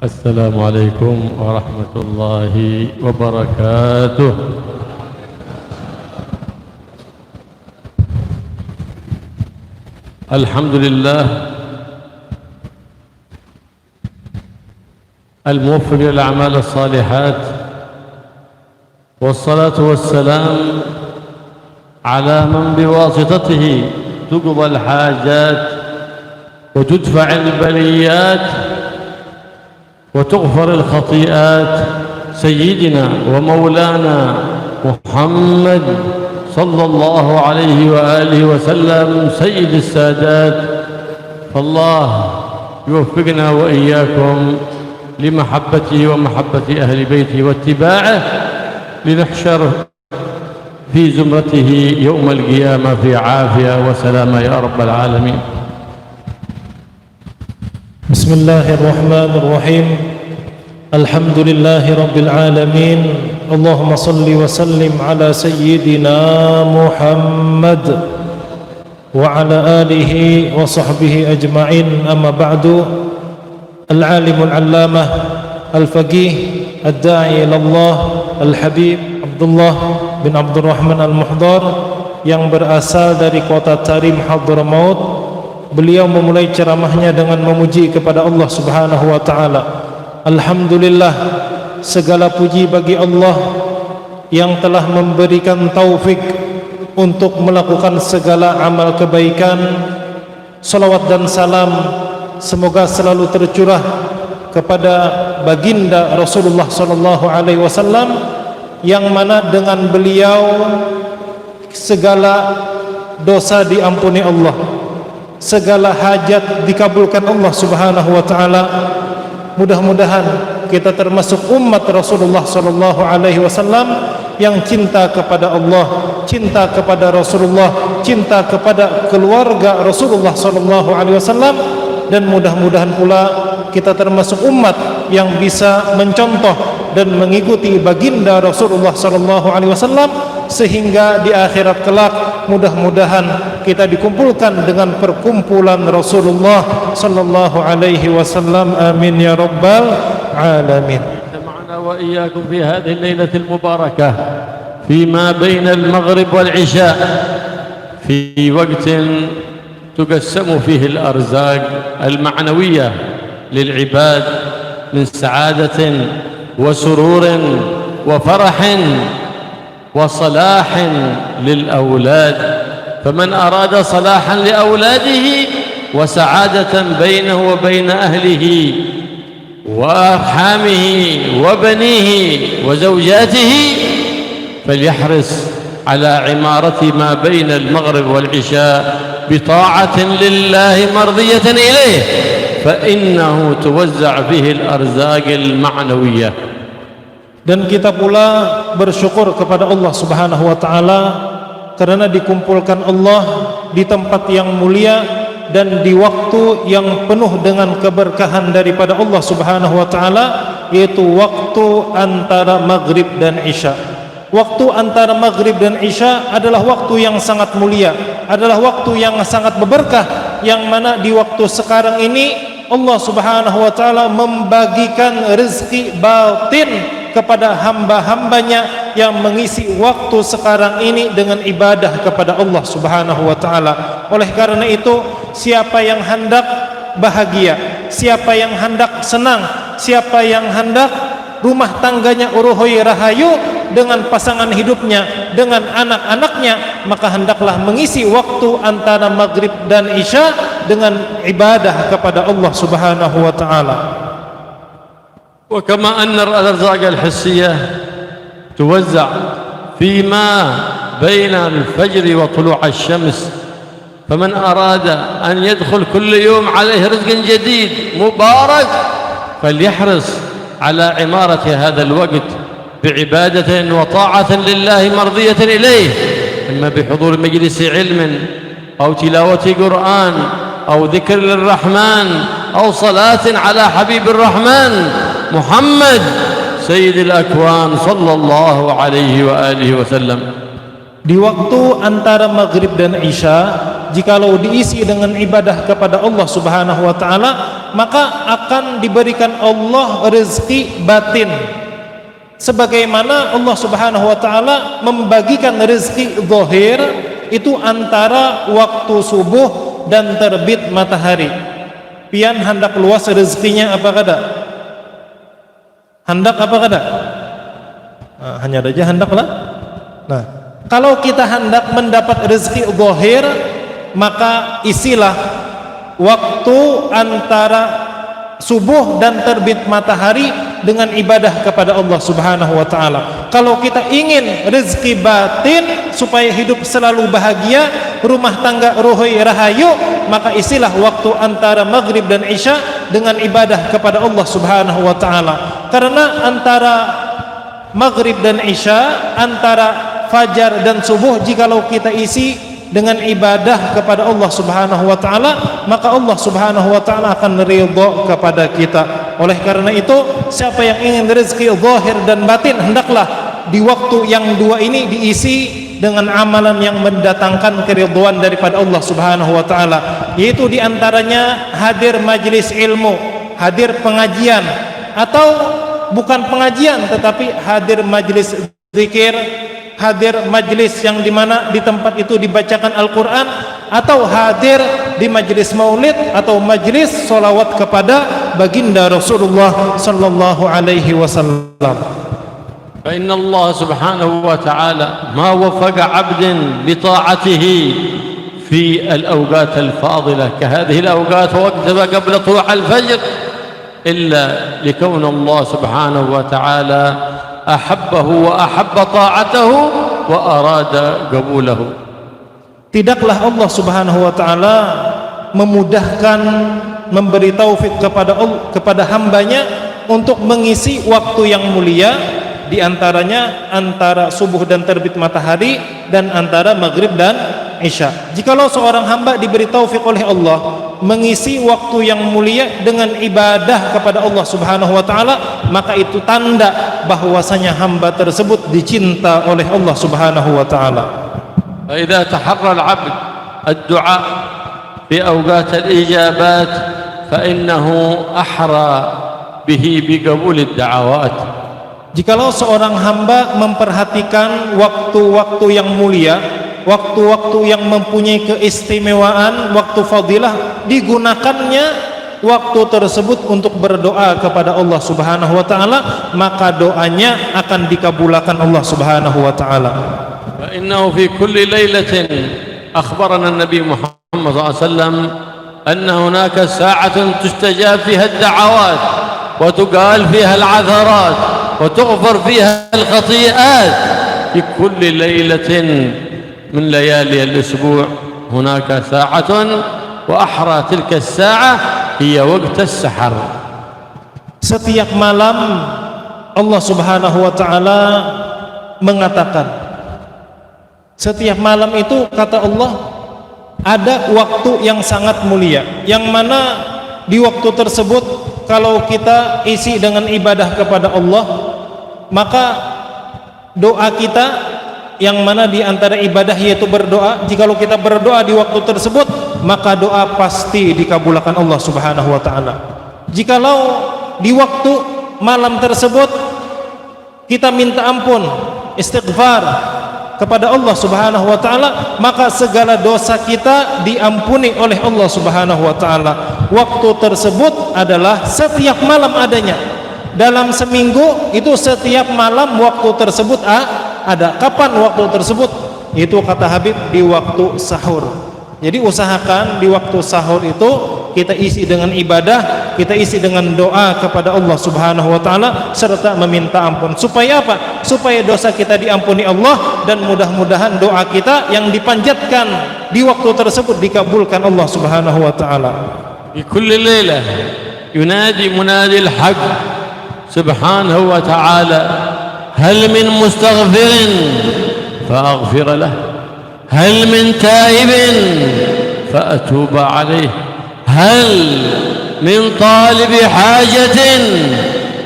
السلام عليكم ورحمة الله وبركاته. الحمد لله الموفق للأعمال الصالحات، والصلاة والسلام على من بواسطته تقضى الحاجات وتدفع البليات وتغفر الخطيئات، سيدنا ومولانا محمد صلى الله عليه وآله وسلم سيد السادات. فالله يوفقنا وإياكم لمحبته ومحبة أهل بيته واتباعه، لنحشر في زمرته يوم القيامة في عافية وسلامة يا رب العالمين. بسم الله الرحمن الرحيم. الحمد لله رب العالمين. اللهم صل وسلم على سيدنا محمد وعلى آله وصحبه أجمعين. أما بعد، العالم العلامة الفقيه الداعي إلى الله الحبيب Abdullah bin Abdurrahman Al-Muhdar yang berasal dari kota Tarim, Hadramaut, beliau memulai ceramahnya dengan memuji kepada Allah Subhanahu wa taala. Alhamdulillah, segala puji bagi Allah yang telah memberikan taufik untuk melakukan segala amal kebaikan. Salawat dan salam semoga selalu tercurah kepada baginda Rasulullah sallallahu alaihi wasallam, yang mana dengan beliau segala dosa diampuni Allah, segala hajat dikabulkan Allah Subhanahu wa taala. Mudah-mudahan kita termasuk umat Rasulullah sallallahu alaihi wasallam yang cinta kepada Allah, cinta kepada Rasulullah, cinta kepada keluarga Rasulullah sallallahu alaihi wasallam, dan mudah-mudahan pula kita termasuk umat yang bisa mencontoh dan mengikuti baginda Rasulullah sallallahu alaihi wasallam, sehingga di akhirat kelak mudah-mudahan kita dikumpulkan dengan perkumpulan Rasulullah sallallahu alaihi wasallam. Amin ya rabbal alamin. معنا وإياكم في هذه الليلة المباركة فيما بين المغرب والعشاء، في وقت تقسم فيه الأرزاق المعنوية للعباد من سعادة وسرور وفرح وصلاح للأولاد. فمن أراد صلاحا لأولاده وسعادة بينه وبين أهله وأرحامه وبنيه وزوجاته فليحرص على عمارة ما بين المغرب والعشاء بطاعة لله مرضية إليه، فإنه توزع به الأرزاق المعنوية. Dan kita pula bersyukur kepada Allah Subhanahu wa taala karena dikumpulkan Allah di tempat yang mulia dan di waktu yang penuh dengan keberkahan daripada Allah Subhanahu wa taala, yaitu waktu antara maghrib dan isya. Waktu antara maghrib dan isya adalah waktu yang sangat mulia, adalah waktu yang sangat berberkah, yang mana di waktu sekarang ini Allah Subhanahu wa taala membagikan rezeki batin kepada hamba-hambanya yang mengisi waktu sekarang ini dengan ibadah kepada Allah Subhanahu wa taala. Oleh karena itu, siapa yang hendak bahagia, siapa yang hendak senang, siapa yang hendak rumah tangganya uruhoi rahayu dengan pasangan hidupnya, dengan anak-anaknya, maka hendaklah mengisi waktu antara maghrib dan isya dengan ibadah kepada Allah Subhanahu wa taala. وكما أن الأرزاق الحسية توزع فيما بين الفجر وطلوع الشمس، فمن أراد أن يدخل كل يوم عليه رزق جديد مبارك فليحرص على عمارة هذا الوقت بعبادة وطاعة لله مرضية إليه، إما بحضور مجلس علم أو تلاوة قرآن أو ذكر للرحمن أو صلاة على حبيب الرحمن محمد سيد الأكوان صلى الله عليه وآله وسلم. Di waktu antara maghrib dan isya jikalau diisi dengan ibadah kepada Allah Subhanahu wa taala, maka akan diberikan Allah rezeki batin. Sebagaimana Allah Subhanahu wa taala membagikan rezeki zahir itu antara waktu subuh dan terbit matahari. Pian hendak luas rezekinya apa kada? Hendak apa kada? Hanya saja hendaklah. Nah, kalau kita hendak mendapat rezeki zahir, maka isilah waktu antara subuh dan terbit matahari dengan ibadah kepada Allah Subhanahu wa taala. Kalau kita ingin rezeki batin supaya hidup selalu bahagia, rumah tangga rohoi rahayu, maka isilah waktu antara maghrib dan isya dengan ibadah kepada Allah Subhanahu wa taala. Karena antara maghrib dan isya, antara fajar dan subuh, jikalau kita isi dengan ibadah kepada Allah Subhanahu wa taala, maka Allah Subhanahu wa taala akan ridha kepada kita. Oleh karena itu, siapa yang ingin rezeki zahir dan batin, hendaklah di waktu yang dua ini diisi dengan amalan yang mendatangkan keridhaan daripada Allah Subhanahu wa taala, yaitu diantaranya hadir majelis ilmu, hadir pengajian, atau bukan pengajian tetapi hadir majelis zikir, hadir majelis yang dimana di tempat itu dibacakan Al-Quran, atau hadir di majelis maulid atau majelis solawat kepada baginda Rasulullah sallallahu alaihi wasallam. فإن الله سبحانه وتعالى ما وفق عبد بطاعته في الأوقات الفاضلة كهذه الأوقات وقتها قبل طلوع الفجر إلا لكون الله سبحانه وتعالى أحبه وأحب طاعته وأراد قبوله. Tidaklah Allah Subhanahu wa taala memudahkan, memberi taufik kepada hambanya untuk mengisi waktu yang mulia, di antaranya antara subuh dan terbit matahari dan antara maghrib dan isya. Jikalau seorang hamba diberi taufik oleh Allah mengisi waktu yang mulia dengan ibadah kepada Allah Subhanahu wa taala, maka itu tanda bahwasanya hamba tersebut dicinta oleh Allah Subhanahu wa taala. فإذا تحرى العبد الدعاء في أوقات الإجابات فإنه أحرى به بقبول الدعوات. Jikalau seorang hamba memperhatikan waktu-waktu yang mulia, waktu-waktu yang mempunyai keistimewaan, waktu fadilah, digunakannya waktu tersebut untuk berdoa kepada Allah Subhanahu wa taala, maka doanya akan dikabulkan Allah Subhanahu wa taala. فإنه في كل ليلة أخبرنا النبي محمد صلى الله عليه وسلم أن هناك ساعة تستجاب فيها الدعوات وتقال فيها العثرات وتغفر فيها الخطيئات. في كل ليلة من ليالي الأسبوع هناك ساعة وأحرى تلك الساعة هي وقت السحر. Setiap malam Allah Subhanahu wa taala mengatakan, setiap malam itu kata Allah ada waktu yang sangat mulia, yang mana di waktu tersebut kalau kita isi dengan ibadah kepada Allah, maka doa kita yang mana di antara ibadah yaitu berdoa, jikalau kita berdoa di waktu tersebut, maka doa pasti dikabulkan Allah Subhanahu wa taala. Jikalau di waktu malam tersebut kita minta ampun, istighfar kepada Allah Subhanahu wa taala, maka segala dosa kita diampuni oleh Allah Subhanahu wa taala. Waktu tersebut adalah setiap malam adanya. Dalam seminggu itu setiap malam waktu tersebut ada. Kapan waktu tersebut? Itu kata Habib di waktu sahur. Jadi usahakan di waktu sahur itu kita isi dengan ibadah, kita isi dengan doa kepada Allah Subhanahu wa taala serta meminta ampun. Supaya apa? Supaya dosa kita diampuni Allah dan mudah-mudahan doa kita yang dipanjatkan di waktu tersebut dikabulkan Allah Subhanahu wa taala. Di kulli lailah yunadi munadi al-haq subhanahu wa ta'ala, hal min mustaghfirin faaghfir lahu, هل من تائب فأتوب عليه، هل من طالب حاجة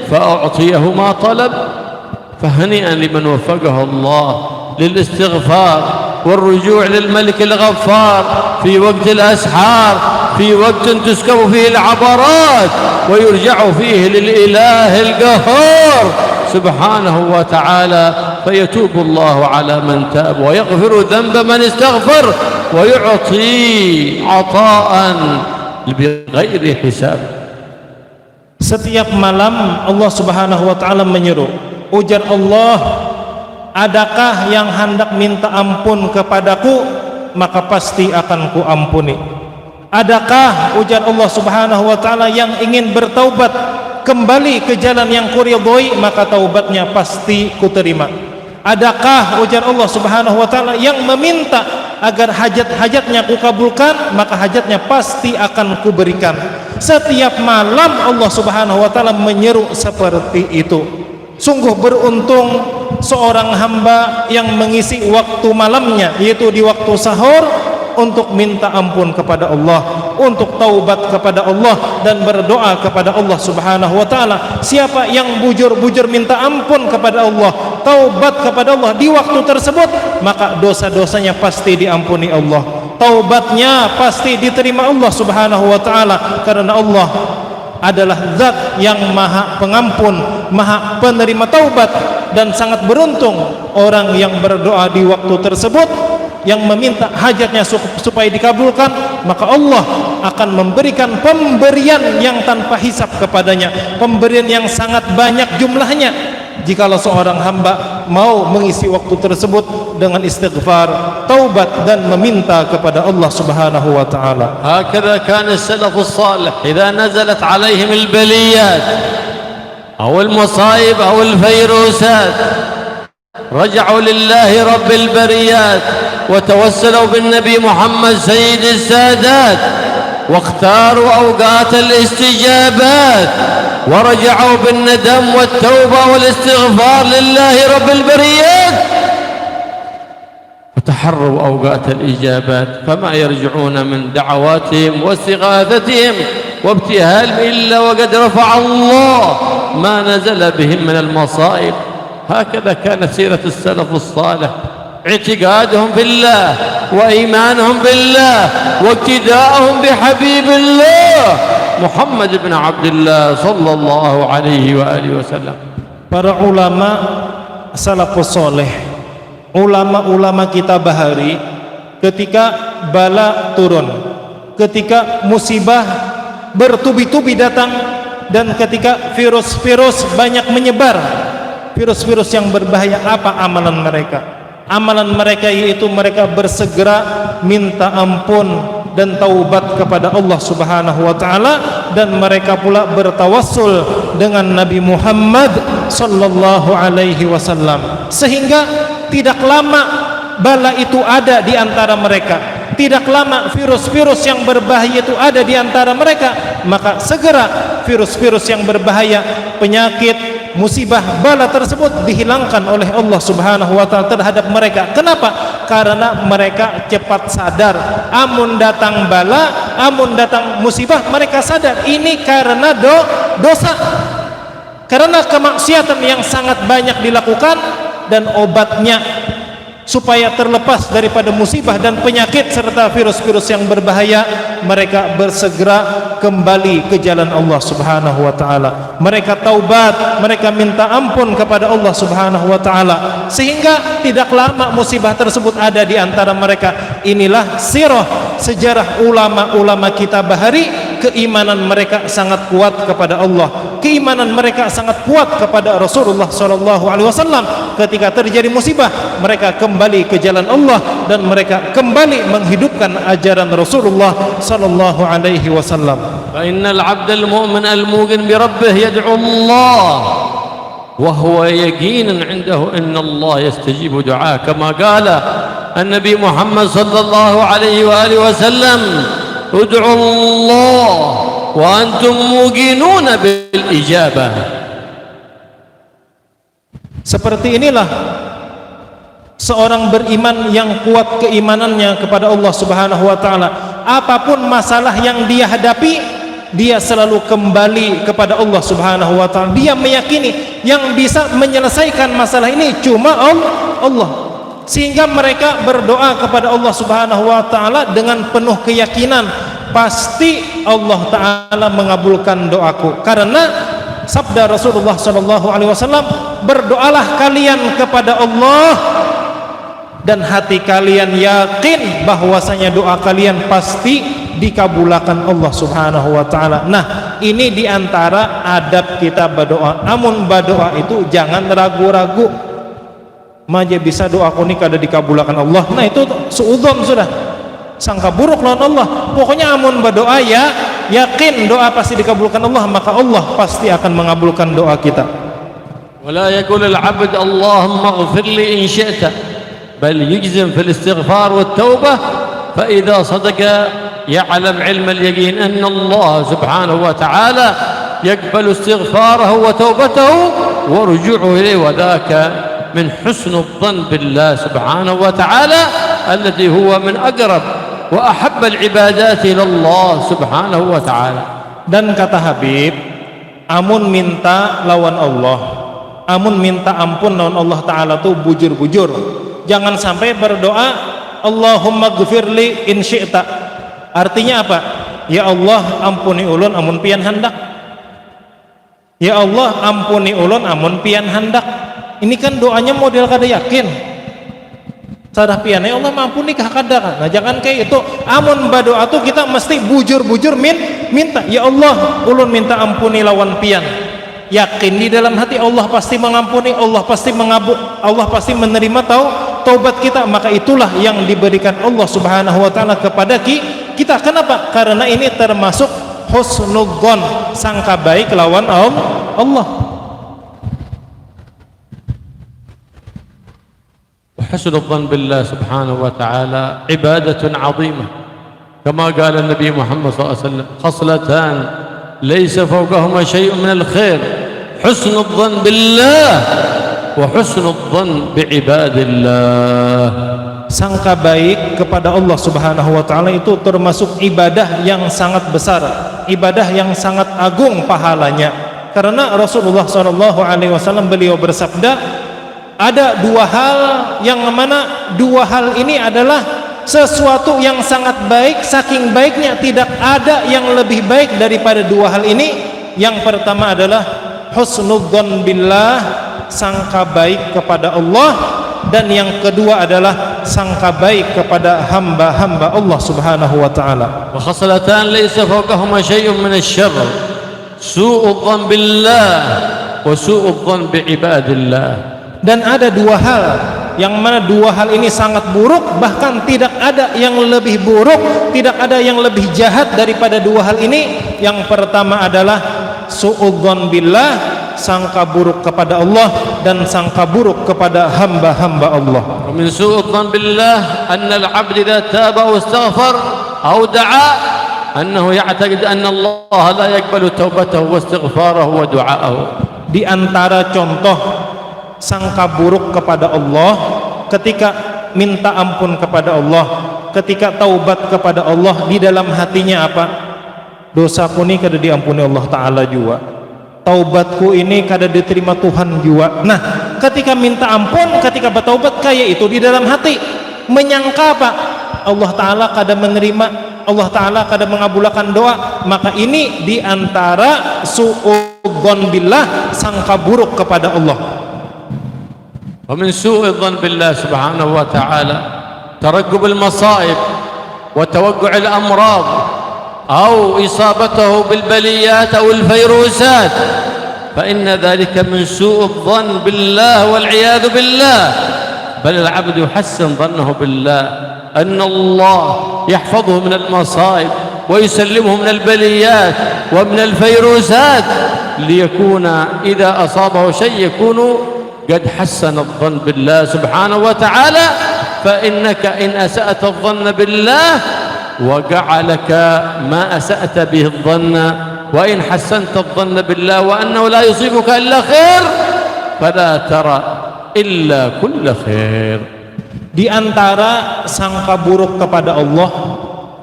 فأعطيه ما طلب. فهنيئا لمن وفقه الله للاستغفار والرجوع للملك الغفار في وقت الأسحار، في وقت تسكب فيه العبرات ويرجع فيه للإله القهار سبحانه وتعالى، فيتوب الله على من تاب ويغفر ذنب من استغفر ويعطي عطاء بغير حساب. Setiap malam Allah Subhanahu wa taala menyeru, ujar Allah, adakah yang hendak minta ampun kepadaku, maka pasti akan ku ampuni. Adakah, ujar Allah Subhanahu wa taala, yang ingin bertaubat kembali ke jalan yang kuridhoi, maka taubatnya pasti ku terima. Adakah, ujar Allah Subhanahu wa taala, yang meminta agar hajat-hajatnya ku kabulkan, maka hajatnya pasti akan ku berikan. Setiap malam Allah Subhanahu wa taala menyeru seperti itu. Sungguh beruntung seorang hamba yang mengisi waktu malamnya, yaitu di waktu sahur, untuk minta ampun kepada Allah, untuk taubat kepada Allah dan berdoa kepada Allah Subhanahu wa taala. Siapa yang bujur-bujur minta ampun kepada Allah, taubat kepada Allah di waktu tersebut, maka dosa-dosanya pasti diampuni Allah, taubatnya pasti diterima Allah Subhanahu wa taala, karena Allah adalah zat yang maha pengampun, maha penerima taubat. Dan sangat beruntung orang yang berdoa di waktu tersebut, yang meminta hajatnya supaya dikabulkan, maka Allah akan memberikan pemberian yang tanpa hisab kepadanya, pemberian yang sangat banyak jumlahnya, jikalau seorang hamba mau mengisi waktu tersebut dengan istighfar, taubat dan meminta kepada Allah Subhanahu wa taala. هكذا كان السلف الصالح إذا نزلت عليهم البليات أو المصائب أو الفيروسات رجعوا لله رب البريات وتوسلوا بالنبي محمد سيد السادات واختاروا أوقات الاستجابات ورجعوا بالندم والتوبة والاستغفار لله رب البريات وتحروا أوقات الإجابات، فما يرجعون من دعواتهم واستغاثتهم وابتهالهم إلا وقد رفع الله ما نزل بهم من المصائب. هكذا كانت سيرة السلف الصالح، اعتقادهم بالله وإيمانهم بالله واقتداءهم بحبيب الله محمد بن عبد الله صلى الله عليه وآله وسلم. Para ulama salafus soleh, ulama-ulama kita bahari, ketika bala turun, ketika musibah bertubi-tubi datang, dan ketika virus-virus banyak menyebar, virus-virus yang berbahaya, apa amalan mereka? Amalan mereka yaitu mereka bersegera minta ampun dan taubat kepada Allah Subhanahu wa taala, dan mereka pula bertawassul dengan Nabi Muhammad sallallahu alaihi wasallam, sehingga tidak lama bala itu ada di antara mereka, tidak lama virus-virus yang berbahaya itu ada di antara mereka, maka segera virus-virus yang berbahaya, penyakit, musibah, bala tersebut dihilangkan oleh Allah Subhanahu wa taala terhadap mereka. Kenapa? Karena mereka cepat sadar, amun datang bala, amun datang musibah, mereka sadar ini karena dosa, karena kemaksiatan yang sangat banyak dilakukan, dan obatnya supaya terlepas daripada musibah dan penyakit serta virus-virus yang berbahaya, mereka bersegera kembali ke jalan Allah Subhanahu wa taala. Mereka taubat, mereka minta ampun kepada Allah Subhanahu wa taala, sehingga tidak lama musibah tersebut ada di antara mereka. Inilah sirah, sejarah ulama-ulama kita bahari. Keimanan mereka sangat kuat kepada Allah, keimanan mereka sangat kuat kepada Rasulullah sallallahu alaihi wasallam. Ketika terjadi musibah, mereka kembali ke jalan Allah dan mereka kembali menghidupkan ajaran Rasulullah sallallahu alaihi wasallam. Fa innal 'abdal mu'min al-muqin bi rabbih yad'u Allah wa huwa yaqinun 'indahu inna Allah yastajibu du'a, kama qala an-nabi Muhammad sallallahu alaihi wa alihi wasallam, ud'u Allah wa antum muqinuna bil ijabah. Seperti inilah seorang beriman yang kuat keimanannya kepada Allah Subhanahu wa taala. Apapun masalah yang dia hadapi, dia selalu kembali kepada Allah Subhanahu wa taala. Dia meyakini yang bisa menyelesaikan masalah ini cuma Allah. sehingga mereka berdoa kepada Allah Subhanahu wa taala dengan penuh keyakinan pasti Allah taala mengabulkan doaku. Karena sabda Rasulullah sallallahu alaihi wasallam, berdoalah kalian kepada Allah dan hati kalian yakin bahwasanya doa kalian pasti dikabulkan Allah Subhanahu wa taala. Nah, ini diantara adab kita berdoa. Amun berdoa itu jangan ragu-ragu. Maja bisa doaku ini kada dikabulkan Allah. Nah, itu suudzon sudah. Sangka buruk lawan Allah. Pokoknya amun berdoa ya yakin doa pasti dikabulkan Allah, maka Allah pasti akan mengabulkan doa kita. ولا يقول العبد اللهم اغفر لي إن شئت بل يجزم في الاستغفار والتوبة فإذا صدق يعلم علم اليقين أن الله سبحانه وتعالى يقبل استغفاره وتوبته ورجوعه إليه وذاك من حسن الظن بالله سبحانه وتعالى الذي هو من أقرب وأحب العبادات إلى الله سبحانه وتعالى. Dan kata Habib, amun minta lawan Allah, amun minta ampun lawan Allah Ta'ala tuh bujur-bujur. Jangan sampai berdoa Allahumma gfirli in syi'ta. Artinya apa? Ya Allah ampuni ulun amun pian hendak. Ya Allah ampuni ulun amun pian hendak. Ini kan doanya model kada yakin. Sadah pian ya Allah mampuni kah kada kan. Nah, jangan kayak itu. Amun berdoa tuh kita mesti bujur-bujur minta. Ya Allah ulun minta ampuni lawan pian. Yakin di dalam hati Allah pasti mengampuni, Allah pasti Allah pasti menerima taubat kita. Maka itulah yang diberikan Allah Subhanahu wa taala kepada kita. Kenapa? Karena ini termasuk husnudzon, sangka baik lawan Allah. وحسن الظن بالله سبحانه وتعالى عبادة عظيمة كما قال النبي محمد صلى الله عليه وسلم خصلتان ليس فوقهما شيء من الخير حسن الظن بالله وحسن الظن بعباد الله. Sangka baik kepada Allah Subhanahu wa taala itu termasuk ibadah yang sangat besar, ibadah yang sangat agung pahalanya. Karena Rasulullah sallallahu alaihi wasallam beliau bersabda, ada dua hal yang mana dua hal ini adalah sesuatu yang sangat baik, saking baiknya tidak ada yang lebih baik daripada dua hal ini. Yang pertama adalah husnudzon billah, sangka baik kepada Allah, dan yang kedua adalah sangka baik kepada hamba-hamba Allah Subhanahu wa taala. Wa khaslatan laysa fawqahuma syai'un min asy-syarr su'udzon billah wa su'udzon bi ibadillah. Dan ada dua hal yang mana dua hal ini sangat buruk, bahkan tidak ada yang lebih buruk, tidak ada yang lebih jahat daripada dua hal ini. Yang pertama adalah su'udzon billah, sangka buruk kepada Allah, dan sangka buruk kepada hamba-hamba Allah. Min su'udzon billah anna al-'abd idza taba wa istaghfar aw da'a annahu ya'taqid anna Allah la yaqbalu taubatahu wa istighfarahu wa du'aahu. Di antara contoh sangka buruk kepada Allah ketika minta ampun kepada Allah, ketika taubat kepada Allah, di dalam hatinya apa? Dosaku ini kada diampuni Allah Ta'ala juga, taubatku ini kada diterima Tuhan juga. Nah, ketika minta ampun, ketika bertaubat kayak itu di dalam hati menyangka apa? Allah Ta'ala kada menerima, Allah Ta'ala kada mengabulkan doa. Maka ini di antara su'udzon billah, sangka buruk kepada Allah. ومن سوء الظن بالله سبحانه وتعالى ترقب المصائب وتوقع الأمراض أو إصابته بالبليات أو الفيروسات فإن ذلك من سوء الظن بالله والعياذ بالله. بل العبد يحسن ظنه بالله أن الله يحفظه من المصائب ويسلمه من البليات ومن الفيروسات ليكون إذا أصابه شيء يكون قد حسن الظن بالله سبحانه وتعالى. فإنك إن أسأت الظن بالله وقع لك ما أسأت به الظن، وإن حسنت الظن بالله وأنه لا يصيبك إلا خير فلا ترى إلا كل خير. Di antara sangka buruk kepada Allah,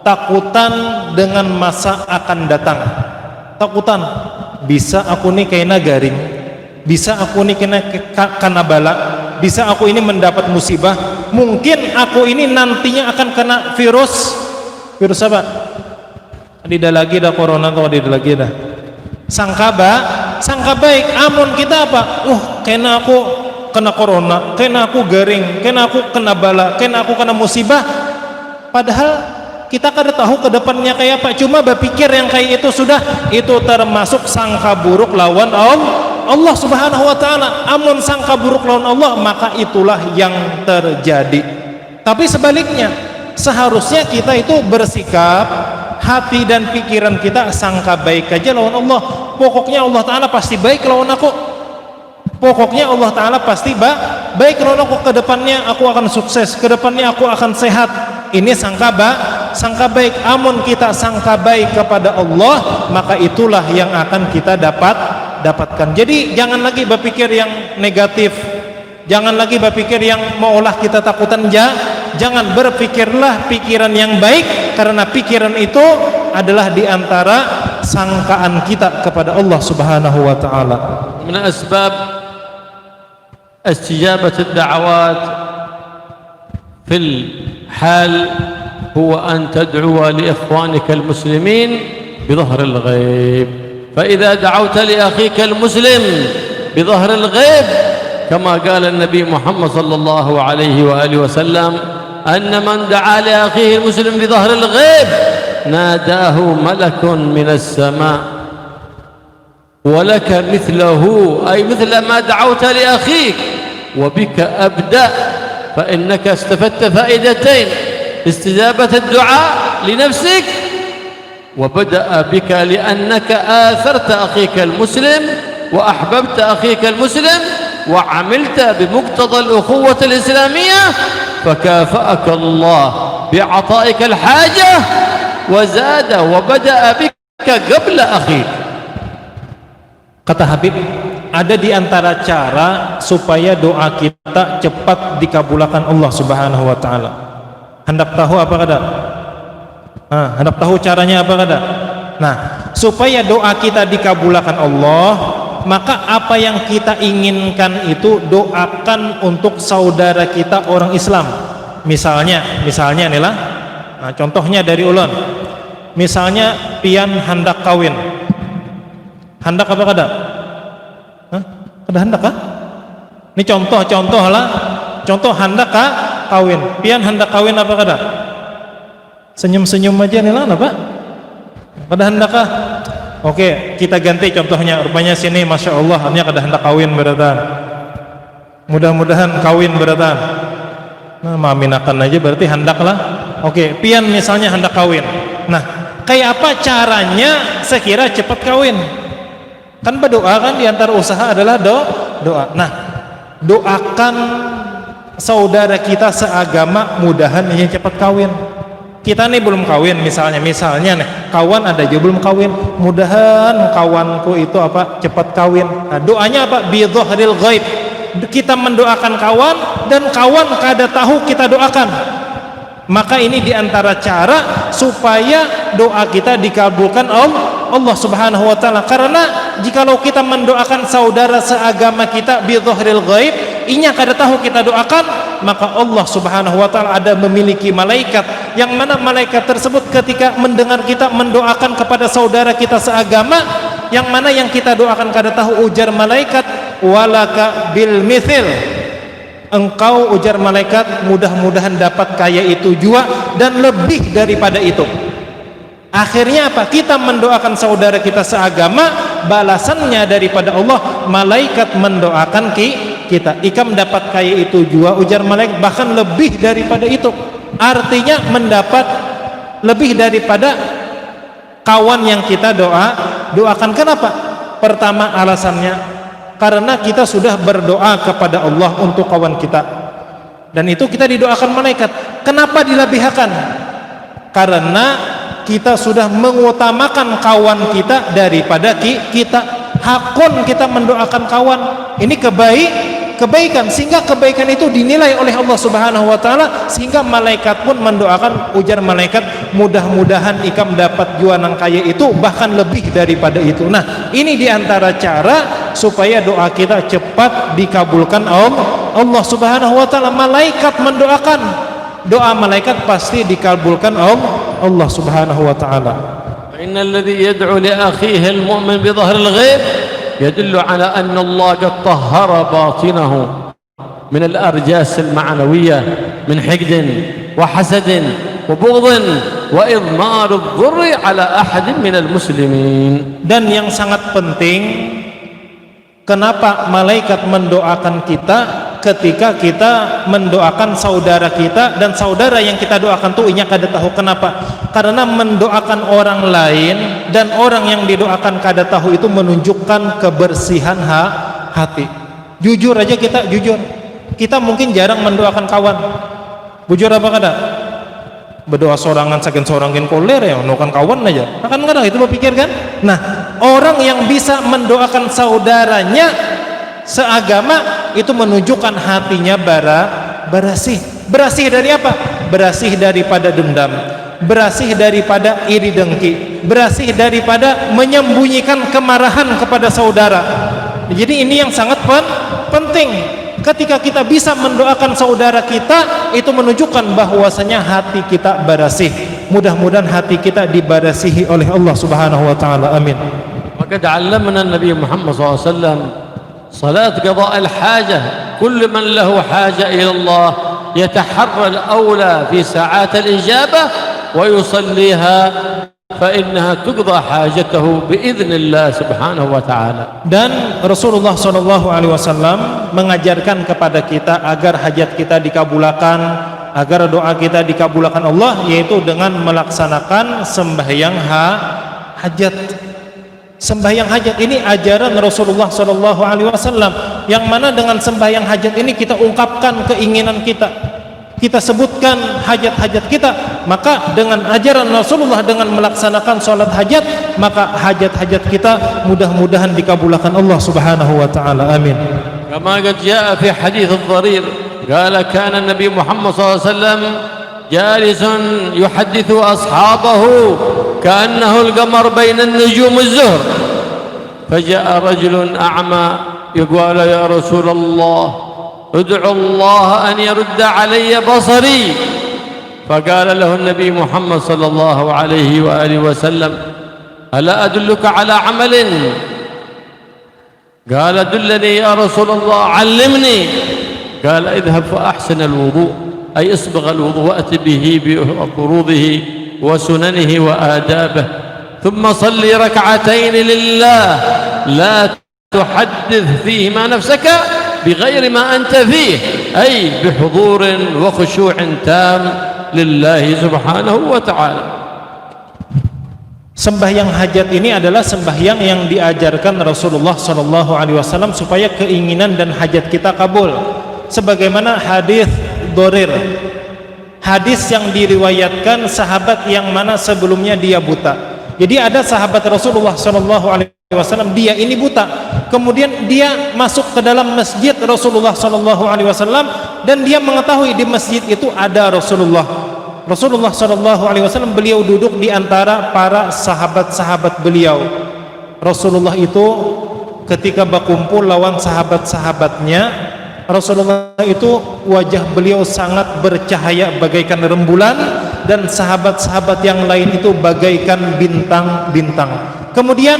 takutan dengan masa akan datang. Takutan, bisa aku nih kena garing, bisa aku nih kena bala, bisa aku ini mendapat musibah, mungkin aku ini nantinya akan kena virus apa? Tidak lagi dah corona atau tidak lagi dah. Sangka baik, amun kita apa? Kena aku kena corona, kena aku garing, kena aku kena bala, kena aku kena musibah. Padahal kita kada tahu ke depannya kayak apa. Cuma berpikir yang kayak itu sudah, itu termasuk sangka buruk lawan Allah Subhanahu wa taala. Amun sangka buruk lawan Allah, maka itulah yang terjadi. Tapi sebaliknya, seharusnya kita itu bersikap, hati dan pikiran kita sangka baik aja lawan Allah. Pokoknya Allah taala pasti baik lawan aku. Pokoknya Allah taala pasti baik lawan aku. Ke depannya aku akan sukses, ke depannya aku akan sehat. Ini sangka baik. Amun kita sangka baik kepada Allah, maka itulah yang akan kita dapatkan. Jadi jangan lagi berpikir yang negatif, jangan lagi berpikir yang maulah kita takutan. Jangan, berpikirlah pikiran yang baik, karena pikiran itu adalah diantara sangkaan kita kepada Allah Subhanahu wa ta'ala. Min asbab istijabat ad-da'awat fil hal هو أن تدعو لإخوانك المسلمين بظهر الغيب. فإذا دعوت لأخيك المسلم بظهر الغيب كما قال النبي محمد صلى الله عليه وآله وسلم أن من دعا لأخيه المسلم بظهر الغيب ناداه ملك من السماء ولك مثله، أي مثل ما دعوت لأخيك وبك أبدأ، فإنك استفدت فائدتين: استجابة الدعاء لنفسك، وبدأ بك لأنك آثرت أخيك المسلم وأحببت أخيك المسلم وعملت بمقتضى الأخوة الإسلامية، فكافأك الله بعطائك الحاجة وزاد وبدأ بك قبل أخيك. Kata Habib, ada di antara cara supaya doa kita cepat dikabulkan Allah Subhanahu wa taala. Hendak tahu apa kada? Hendak tahu caranya apa kada? Nah, supaya doa kita dikabulkan Allah, maka apa yang kita inginkan itu doakan untuk saudara kita orang Islam. Misalnya nih lah. Nah, contohnya dari ulun. Misalnya pian hendak kawin. Hendak apa kada? Kada hendak kah? Ini contoh lah. Contoh hendak kawin. Pian hendak kawin apa kada? Senyum-senyum aja nih lah, apa? Kada hendak kah? Oke, kita ganti contohnya. Rupanya sini, masya Allah, ini kada hendak kawin beratan. Mudah-mudahan kawin beratan. Nah, maminakan aja berarti hendak lah. Oke, pian misalnya hendak kawin. Nah, kayak apa caranya sekira cepat kawin? Kan berdoa kan, diantara usaha adalah doa. Nah, doakan saudara kita seagama, mudahan ini cepat kawin. Kita nih belum kawin, misalnya nih kawan ada juga belum kawin, mudahan kawanku itu apa cepat kawin. Nah, doanya apa? Bi dhahril ghaib. Kita mendoakan kawan dan kawan kada tahu kita doakan. Maka ini diantara cara supaya doa kita dikabulkan Allah Subhanahu wa taala. Karena jikalau kita mendoakan saudara seagama kita bi dhahril ghaib, inya kada tahu kita doakan, maka Allah Subhanahu wa taala ada memiliki malaikat, yang mana malaikat tersebut ketika mendengar kita mendoakan kepada saudara kita seagama, yang mana yang kita doakan kada tahu, ujar malaikat, walaka bil mithil. Engkau, ujar malaikat, mudah-mudahan dapat kaya itu juga dan lebih daripada itu. Akhirnya apa? Kita mendoakan saudara kita seagama, balasannya daripada Allah, malaikat mendoakan kita. Ikam dapat kaya itu juga, ujar malaikat, bahkan lebih daripada itu. Artinya mendapat lebih daripada kawan yang kita doakan. Kenapa? Pertama alasannya, karena kita sudah berdoa kepada Allah untuk kawan kita, dan itu kita didoakan malaikat. Kenapa dilebihkan? Karena kita sudah mengutamakan kawan kita daripada kita. Hakun kita mendoakan kawan, ini kebaikan, sehingga kebaikan itu dinilai oleh Allah Subhanahu wa taala, sehingga malaikat pun mendoakan, ujar malaikat, mudah-mudahan ikam dapat jualan kaya itu bahkan lebih daripada itu. Nah, ini diantara cara supaya doa kita cepat dikabulkan Allah Subhanahu wa taala, malaikat mendoakan, doa malaikat pasti dikabulkan Allah Subhanahu wa taala. إن الذي يدعو لأخيه المؤمن بظهر الغيب يدل على أن الله قد طهر باطنه من الأرجاس المعنوية من حقد وحسد وبغض وإضمار الضر على أحد من المسلمين. Dan yang sangat penting, kenapa malaikat mendoakan kita ketika kita mendoakan saudara kita, dan saudara yang kita doakan tuh inya kada tahu kenapa. Karena mendoakan orang lain dan orang yang didoakan kada tahu itu menunjukkan kebersihan hati. Jujur aja kita, jujur. Kita mungkin jarang mendoakan kawan. Bujur apa kada? Berdoa sorangan saking sorangin koler ya, mendoakan kawan aja. Akan kadang itu berpikir kan? Nah, orang yang bisa mendoakan saudaranya seagama itu menunjukkan hatinya bersih. Bersih dari apa? Bersih daripada dendam, bersih daripada iri dengki, bersih daripada menyembunyikan kemarahan kepada saudara. Jadi ini yang sangat penting. Ketika kita bisa mendoakan saudara kita, itu menunjukkan bahwasanya hati kita bersih. Mudah-mudahan hati kita dibersihi oleh Allah Subhanahu wa taala. Amin. وقد علمنا النبي محمد صلى الله عليه وسلم صلاة قضاء الحاجة. كل من له حاجة إلى الله يتحرى الأولى في ساعات الإجابة ويصليها فإنها تقضى حاجته بإذن الله سبحانه وتعالى. Dan Rasulullah SAW mengajarkan kepada kita agar hajat kita dikabulkan, agar doa kita dikabulkan Allah, yaitu dengan melaksanakan sembahyang hajat. Sembahyang hajat ini ajaran Rasulullah SAW, yang mana dengan sembahyang hajat ini kita ungkapkan keinginan kita, kita sebutkan hajat-hajat kita. Maka dengan ajaran Rasulullah, dengan melaksanakan sholat hajat, maka hajat-hajat kita mudah-mudahan dikabulkan Allah Subhanahu wa taala. Amin. Kama qad jaa fi hadits ad-dharir qala kana Nabi Muhammad sallallahu alaihi wasallam jalisun yuhaddithu ashabahu ka'annahu al-qamar bayna an-nujum az-zuhr faja'a rajulun a'ma yaqulu ya Rasulullah ادعو الله أن يرد علي بصري فقال له النبي محمد صلى الله عليه وآله وسلم ألا أدلك على عمل قال دلني يا رسول الله علمني قال اذهب فأحسن الوضوء أي اصبغ الوضوء وأت به بفروضه وسننه وآدابه ثم صلي ركعتين لله لا تحدث فيهما نفسك بغير ما أنت فيه أي بحضور وخشوع تام لله سبحانه وتعالى. Sembahyang hajat ini adalah sembahyang yang diajarkan Rasulullah SAW supaya keinginan dan hajat kita kabul. Sebagaimana hadis Dorir, hadis yang diriwayatkan sahabat yang mana sebelumnya dia buta. Jadi ada sahabat Rasulullah SAW, dia ini buta, kemudian dia masuk ke dalam masjid Rasulullah SAW, dan dia mengetahui di masjid itu ada Rasulullah SAW. Beliau duduk di antara para sahabat-sahabat beliau. Rasulullah itu ketika berkumpul lawan sahabat-sahabatnya, Rasulullah itu wajah beliau sangat bercahaya bagaikan rembulan, dan sahabat-sahabat yang lain itu bagaikan bintang-bintang. Kemudian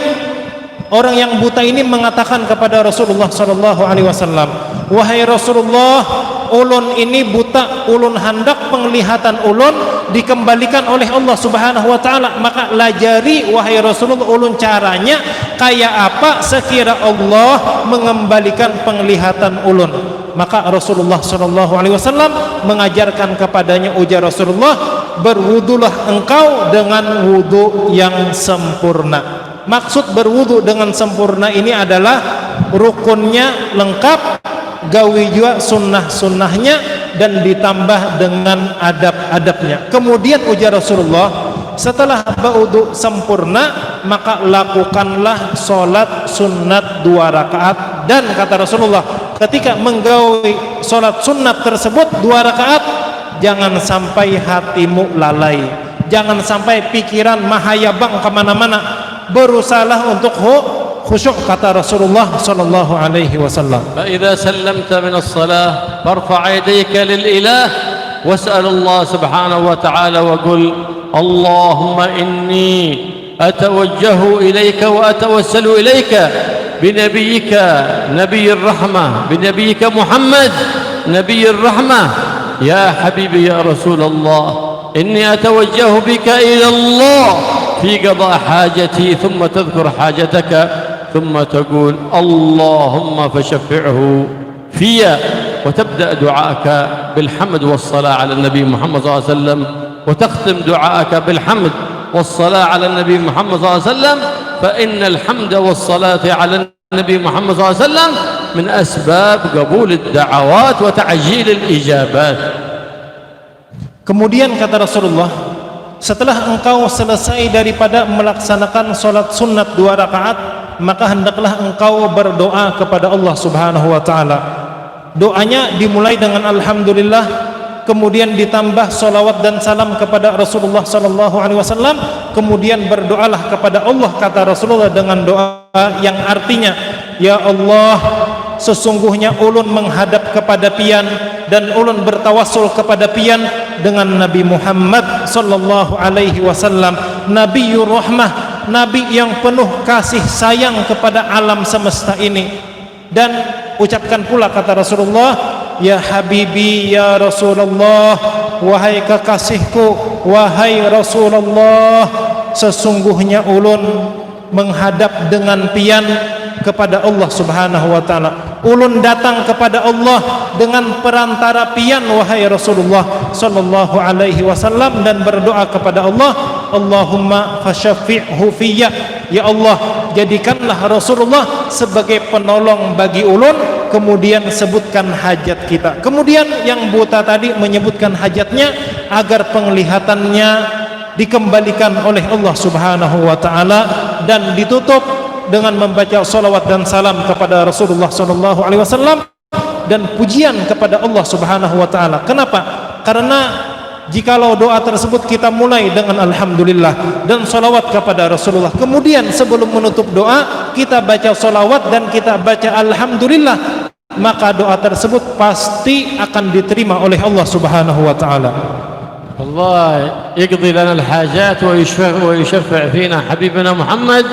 orang yang buta ini mengatakan kepada Rasulullah SAW, wahai Rasulullah, ulun ini buta, ulun hendak penglihatan ulun dikembalikan oleh Allah Subhanahu wa taala, maka lajari wahai Rasulullah ulun caranya kayak apa sekira Allah mengembalikan penglihatan ulun. Maka Rasulullah SAW mengajarkan kepadanya, ujar Rasulullah, berwudulah engkau dengan wudu yang sempurna. Maksud berwudu dengan sempurna ini adalah rukunnya lengkap, gawi juga sunnah-sunnahnya, dan ditambah dengan adab-adabnya. Kemudian ujar Rasulullah, setelah berwudu sempurna, maka lakukanlah sholat sunat 2 rakaat. Dan kata Rasulullah, ketika menggawi sholat sunat tersebut 2 rakaat, jangan sampai hatimu lalai, jangan sampai pikiran mahayabang kemana-mana. Berusahalah untuk khusyuk kata Rasulullah sallallahu alaihi wasallam. فإذا سلمت من الصلاة فارفع يديك للإله واسأل الله سبحانه وتعالى وقل اللهم إني أتوجه إليك وأتوسل إليك بنبيك نبي الرحمة، بنبيك محمد نبي الرحمة، يا حبيبي يا رسول الله إني أتوجه بك إلى الله في قضاء حاجتي، ثم تذكر حاجتك ثم تقول اللهم فشفعه في، وتبدأ دعاءك بالحمد والصلاة على النبي محمد صلى الله عليه وسلم، وتختم دعاءك بالحمد والصلاة على النبي محمد صلى الله عليه وسلم، فإن الحمد والصلاة على النبي محمد صلى الله عليه وسلم من أسباب قبول الدعوات وتعجيل الإجابات. Kemudian kata Rasulullah, setelah engkau selesai daripada melaksanakan sholat sunat 2 rakaat, maka hendaklah engkau berdoa kepada Allah subhanahu wa ta'ala. Doanya dimulai dengan alhamdulillah, kemudian ditambah salawat dan salam kepada Rasulullah sallallahu alaihi wasallam, kemudian berdoalah kepada Allah kata Rasulullah dengan doa yang artinya, ya Allah, sesungguhnya ulun menghadap kepada pian dan ulun bertawassul kepada pian dengan Nabi Muhammad sallallahu alaihi wasallam, Nabiyur Rahmah, nabi yang penuh kasih sayang kepada alam semesta ini. Dan ucapkan pula kata Rasulullah, ya Habibi ya Rasulullah, wahai kekasihku, wahai Rasulullah, sesungguhnya ulun menghadap dengan pian kepada Allah subhanahu wa ta'ala. Ulun datang kepada Allah dengan perantara pian wahai Rasulullah sallallahu alaihi wasallam, dan berdoa kepada Allah, Allahumma fasyafi'hu fiyya, ya Allah, jadikanlah Rasulullah sebagai penolong bagi ulun. Kemudian sebutkan hajat kita. Kemudian yang buta tadi menyebutkan hajatnya agar penglihatannya dikembalikan oleh Allah subhanahu wa ta'ala, dan ditutup dengan membaca salawat dan salam kepada Rasulullah sallallahu alaihi wasallam dan pujian kepada Allah subhanahu wa ta'ala. Kenapa? Karena jikalau doa tersebut kita mulai dengan alhamdulillah dan salawat kepada Rasulullah, kemudian sebelum menutup doa kita baca salawat dan kita baca alhamdulillah, maka doa tersebut pasti akan diterima oleh Allah subhanahu wa ta'ala. الله يقضي لنا الحاجات ويشفع فينا حبيبنا محمد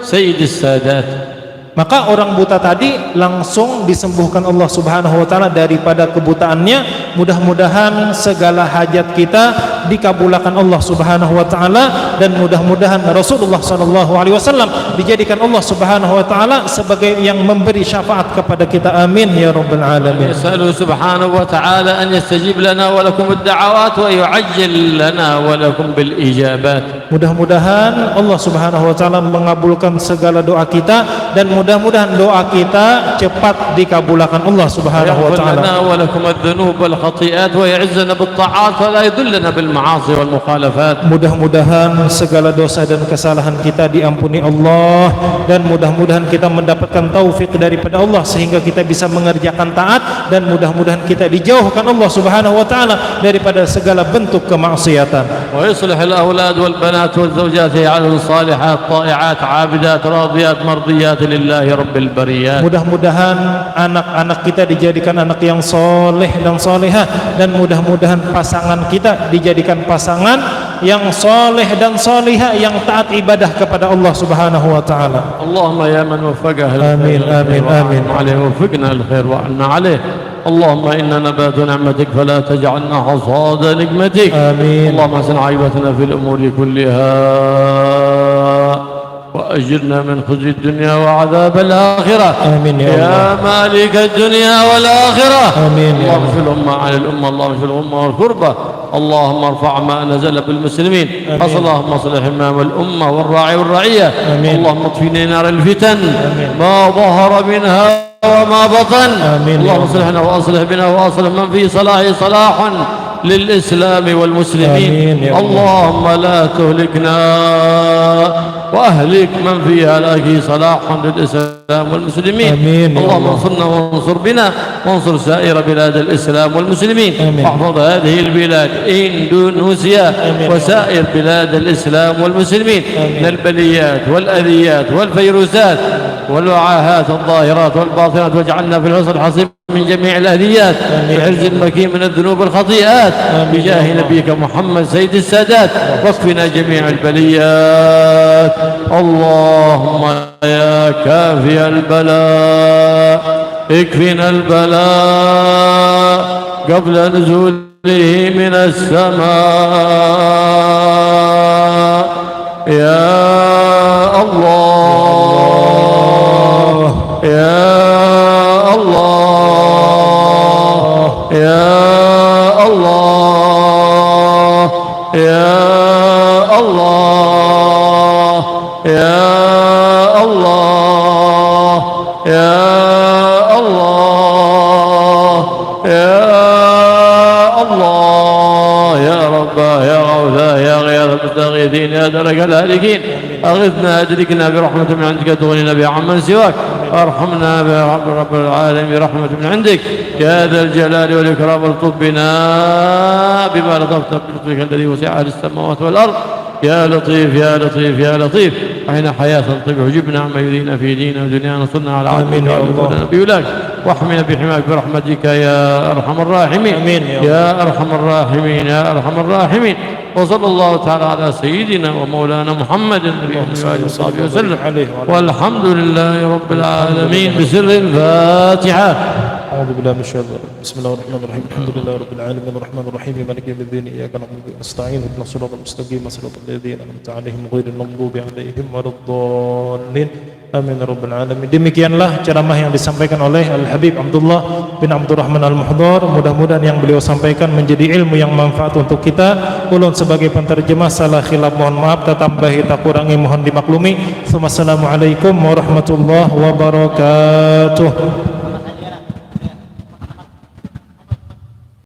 سيد السادات. Maka orang buta tadi langsung disembuhkan Allah subhanahu wa ta'ala daripada kebutaannya. Mudah-mudahan segala hajat kita dikabulkan Allah subhanahu wa ta'ala, dan mudah-mudahan Rasulullah sallallahu alaihi wasallam dijadikan Allah subhanahu wa ta'ala sebagai yang memberi syafaat kepada kita. Amin ya rabbal alamin. نسأله سبحانه وتعالى أن يستجيب لنا ولكم الدعوات ويعجل لنا ولكم بالإجابات. Mudah-mudahan Allah subhanahu wa ta'ala mengabulkan segala doa kita, dan mudah-mudahan doa kita cepat dikabulkan Allah subhanahu wa ta'ala. لنا ولكم الذنوب والخطيئات ويعزنا بالطاعات ولا يذلنا بالمعاصي والمخالفات. Mudah-mudahan segala dosa dan kesalahan kita diampuni Allah, dan mudah-mudahan kita mendapatkan taufik daripada Allah sehingga kita bisa mengerjakan taat, dan mudah-mudahan kita dijauhkan Allah subhanahu wa ta'ala daripada segala bentuk kemaksiatan. ويصلح الأولاد والبنات والزوجات يجعلهم صالحات طائعات عابدات راضيات مرضيات لله رب البريات. Mudah-mudahan anak-anak kita dijadikan anak yang soleh dan solehah, dan mudah-mudahan pasangan kita dijadikan pasangan yang soleh dan solehah yang taat ibadah kepada Allah subhanahu wa ta'ala. اللهم يا من وفقه آمين آمين آمين عليه وفقنا الخير وعنا عليه. اللهم إنا نبات نعمتك فلا تجعلنا حصاد نقمتك. آمين. اللهم احسن عاقبتنا في الأمور كلها وأجرنا من خزي الدنيا وعذاب الآخرة. آمين يا الله. يا مالك الدنيا والآخرة. آمين يا اللهم اشف الأمة عن الأمة، اللهم اشف الأمة والكربة، اللهم ارفع ما نزل بالمسلمين. آمين. اللهم اصلح إمام الأمة والراعي والرعية. آمين. اللهم اطفنا نار الفتن آمين. ما ظهر منها وما بطن. آمين. اللهم اصلحنا وأصلح بنا وأصلح من في صلاحه صلاح للإسلام والمسلمين. آمين يا الله. اللهم لا تهلكنا وأهلك من في هلاكه صلاح للإسلام والمسلمين. آمين يا اللهم الله. انصرنا وانصر بنا وانصر سائر بلاد الإسلام والمسلمين. آمين. واحفظ هذه البلاد إندونيسيا آمين. وسائر بلاد الإسلام والمسلمين آمين. من البليات والأذيات والفيروسات. والوعاهات الظاهرات والباطنات، واجعلنا في الحصن الحصين من جميع الأذيات، بحرز المكين من الذنوب والخطيئات، بجاه نبيك محمد سيد السادات، واكفنا جميع البليات. اللهم يا كافي البلاء اكفنا البلاء قبل نزوله من السماء يا الله يا الله يا الله يا الله يا الله يا الله يا الله يا رب يا غوثا يا غياث المستغيثين يا درك الهالكين، أغثنا أدركنا برحمة من عندك تغنينا بها عمن سواك، وارحمنا يا رب العالمين برحمة من عندك يا ذا الجلال والإكرام، والطف بنا بما لطفت بلطفك الذي وسع أهل السماوات والأرض يا لطيف يا لطيف يا لطيف. أحينا حياة طيب، وجبنا عما يرينا في ديننا ودنيانا، نصرنا على آمين يا الله. بيولاك، واحمنا بحماك برحمتك يا أرحم الراحمين. آمين يا أرحم الراحمين يا أرحم الراحمين. وصلى الله تعالى على سيدنا ومولانا محمد النبي وآله وصحبه وسلم، والحمد لله رب العالمين. بسر الفاتحة. أعوذ بالله من الشيطان الرجيم. بسم الله الرحمن الرحيم. الحمد لله رب العالمين الرحمن الرحيم مالك يوم الدين إياك نعبد ونستعين اهدنا الصراط المستقيم صراط الذين أنعمت عليهم غير المغضوب عليهم ولا الضالين. Amin ya rabbal alamin. Demikianlah ceramah yang disampaikan oleh Al-Habib Abdullah bin Abdurrahman Al-Muhdhar. Mudah-mudahan yang beliau sampaikan menjadi ilmu yang manfaat untuk kita. Ulun sebagai penterjemah salah khilaf mohon maaf, tambahi tak kurangi mohon dimaklumi. Assalamualaikum warahmatullahi wabarakatuh.